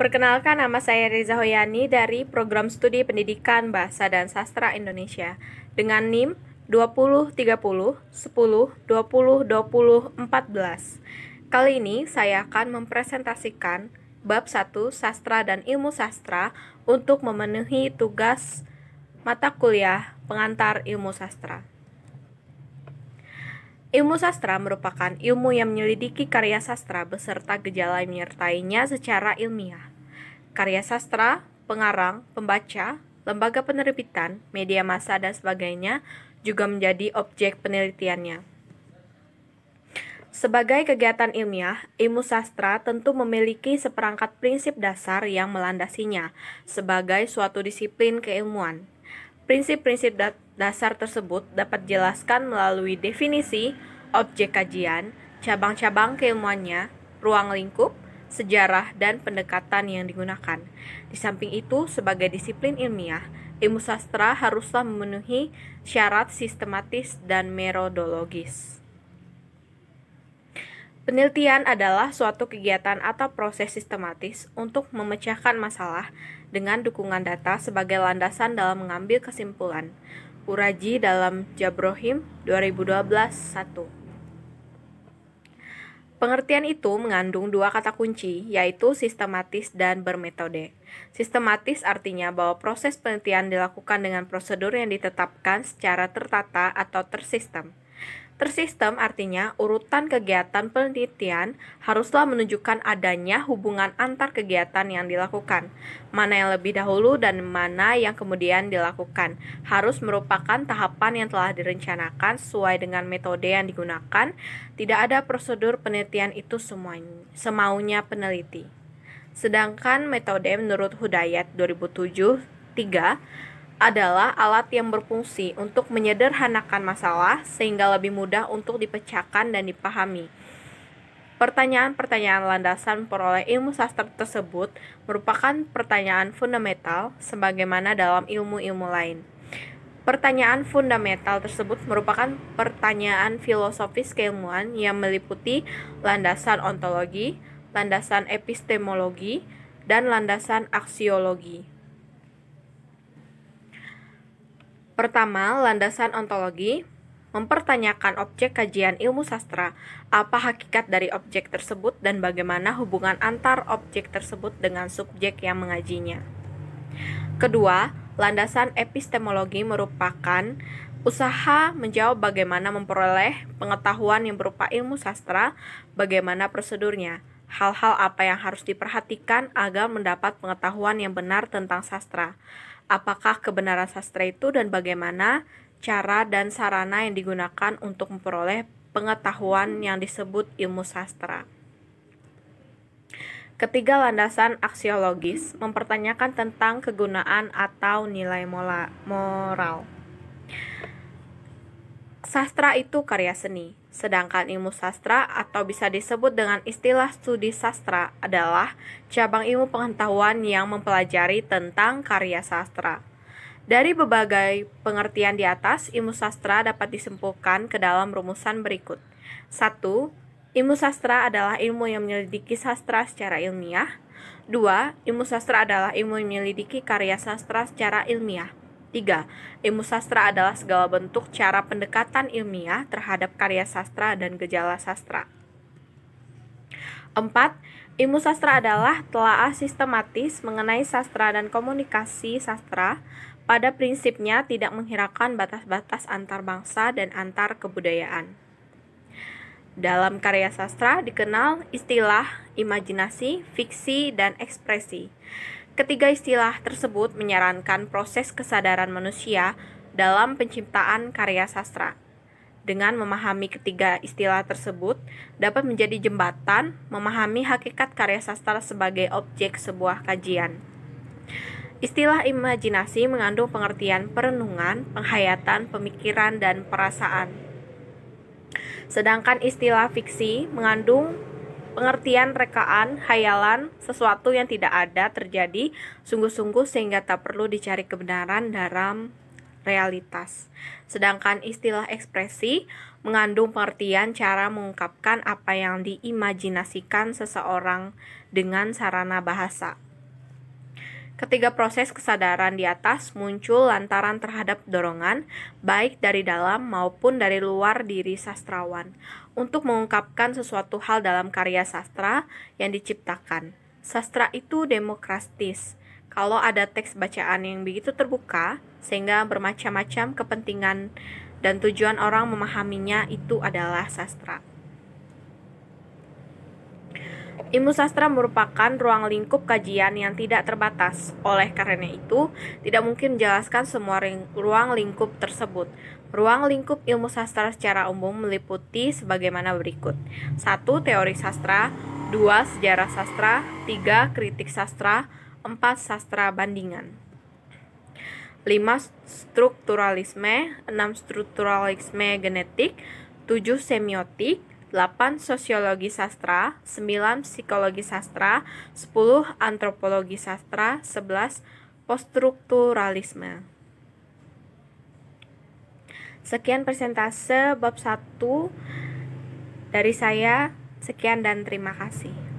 Perkenalkan, nama saya Riza Hoyani dari Program Studi Pendidikan Bahasa dan Sastra Indonesia dengan NIM 2030 10 20 20 14. Kali ini saya akan mempresentasikan bab 1 Sastra dan Ilmu Sastra untuk memenuhi tugas mata kuliah pengantar ilmu sastra. Ilmu sastra merupakan ilmu yang menyelidiki karya sastra beserta gejala yang menyertainya secara ilmiah. Karya sastra, pengarang, pembaca, lembaga penerbitan, media massa, dan sebagainya juga menjadi objek penelitiannya. Sebagai kegiatan ilmiah, ilmu sastra tentu memiliki seperangkat prinsip dasar yang melandasinya sebagai suatu disiplin keilmuan. Prinsip-prinsip dasar tersebut dapat dijelaskan melalui definisi, objek kajian, cabang-cabang keilmuannya, ruang lingkup, sejarah, dan pendekatan yang digunakan. Di samping itu, sebagai disiplin ilmiah, ilmu sastra haruslah memenuhi syarat sistematis dan metodologis. Penelitian adalah suatu kegiatan atau proses sistematis untuk memecahkan masalah dengan dukungan data sebagai landasan dalam mengambil kesimpulan. Uraji dalam Jabrohim 2012-1. Pengertian itu mengandung dua kata kunci, yaitu sistematis dan bermetode. Sistematis artinya bahwa proses penelitian dilakukan dengan prosedur yang ditetapkan secara tertata atau tersistem. Tersistem artinya urutan kegiatan penelitian haruslah menunjukkan adanya hubungan antar kegiatan yang dilakukan. Mana yang lebih dahulu dan mana yang kemudian dilakukan harus merupakan tahapan yang telah direncanakan sesuai dengan metode yang digunakan. Tidak ada prosedur penelitian itu semaunya peneliti. Sedangkan metode menurut Hudayat 2007-3 adalah alat yang berfungsi untuk menyederhanakan masalah sehingga lebih mudah untuk dipecahkan dan dipahami. Pertanyaan-pertanyaan landasan peroleh ilmu sastra tersebut merupakan pertanyaan fundamental sebagaimana dalam ilmu-ilmu lain. Pertanyaan fundamental tersebut merupakan pertanyaan filosofis keilmuan yang meliputi landasan ontologi, landasan epistemologi, dan landasan aksiologi. Pertama, landasan ontologi mempertanyakan objek kajian ilmu sastra, apa hakikat dari objek tersebut dan bagaimana hubungan antar objek tersebut dengan subjek yang mengajinya. Kedua, landasan epistemologi merupakan usaha menjawab bagaimana memperoleh pengetahuan yang berupa ilmu sastra, bagaimana prosedurnya, hal-hal apa yang harus diperhatikan agar mendapat pengetahuan yang benar tentang sastra. Apakah kebenaran sastra itu dan bagaimana cara dan sarana yang digunakan untuk memperoleh pengetahuan yang disebut ilmu sastra. Ketiga, landasan aksiologis mempertanyakan tentang kegunaan atau nilai moral. Sastra itu karya seni, sedangkan ilmu sastra atau bisa disebut dengan istilah studi sastra adalah cabang ilmu pengetahuan yang mempelajari tentang karya sastra. Dari berbagai pengertian di atas, ilmu sastra dapat disimpulkan ke dalam rumusan berikut. 1. Ilmu sastra adalah ilmu yang menyelidiki sastra secara ilmiah. 2. Ilmu sastra adalah ilmu yang menyelidiki karya sastra secara ilmiah. 3. Ilmu sastra adalah segala bentuk cara pendekatan ilmiah terhadap karya sastra dan gejala sastra. 4. Ilmu sastra adalah telaah sistematis mengenai sastra dan komunikasi sastra. Pada prinsipnya tidak menghiraukan batas-batas antar bangsa dan antar kebudayaan. Dalam karya sastra dikenal istilah imajinasi, fiksi, dan ekspresi. Ketiga istilah tersebut menyarankan proses kesadaran manusia dalam penciptaan karya sastra. Dengan memahami ketiga istilah tersebut, dapat menjadi jembatan memahami hakikat karya sastra sebagai objek sebuah kajian. Istilah imajinasi mengandung pengertian perenungan, penghayatan, pemikiran, dan perasaan. Sedangkan istilah fiksi mengandung pengertian rekaan, hayalan, sesuatu yang tidak ada terjadi sungguh-sungguh sehingga tak perlu dicari kebenaran dalam realitas. Sedangkan istilah ekspresi mengandung pengertian cara mengungkapkan apa yang diimajinasikan seseorang dengan sarana bahasa. Ketiga proses kesadaran di atas muncul lantaran terhadap dorongan, baik dari dalam maupun dari luar diri sastrawan, untuk mengungkapkan sesuatu hal dalam karya sastra yang diciptakan. Sastra itu demokratis. Kalau ada teks bacaan yang begitu terbuka, sehingga bermacam-macam kepentingan dan tujuan orang memahaminya, itu adalah sastra. Ilmu sastra merupakan ruang lingkup kajian yang tidak terbatas. Oleh karena itu, tidak mungkin menjelaskan semua ruang lingkup tersebut. Ruang lingkup ilmu sastra secara umum meliputi sebagaimana berikut. 1. Teori sastra. 2. Sejarah sastra. 3. Kritik sastra. 4. Sastra bandingan. 5. Strukturalisme. 6. Strukturalisme genetik. 7. Semiotik. 8. Sosiologi sastra. 9. Psikologi sastra. 10. Antropologi sastra. 11. Poststrukturalisme. Sekian persentase bab 1 dari saya. Sekian dan terima kasih.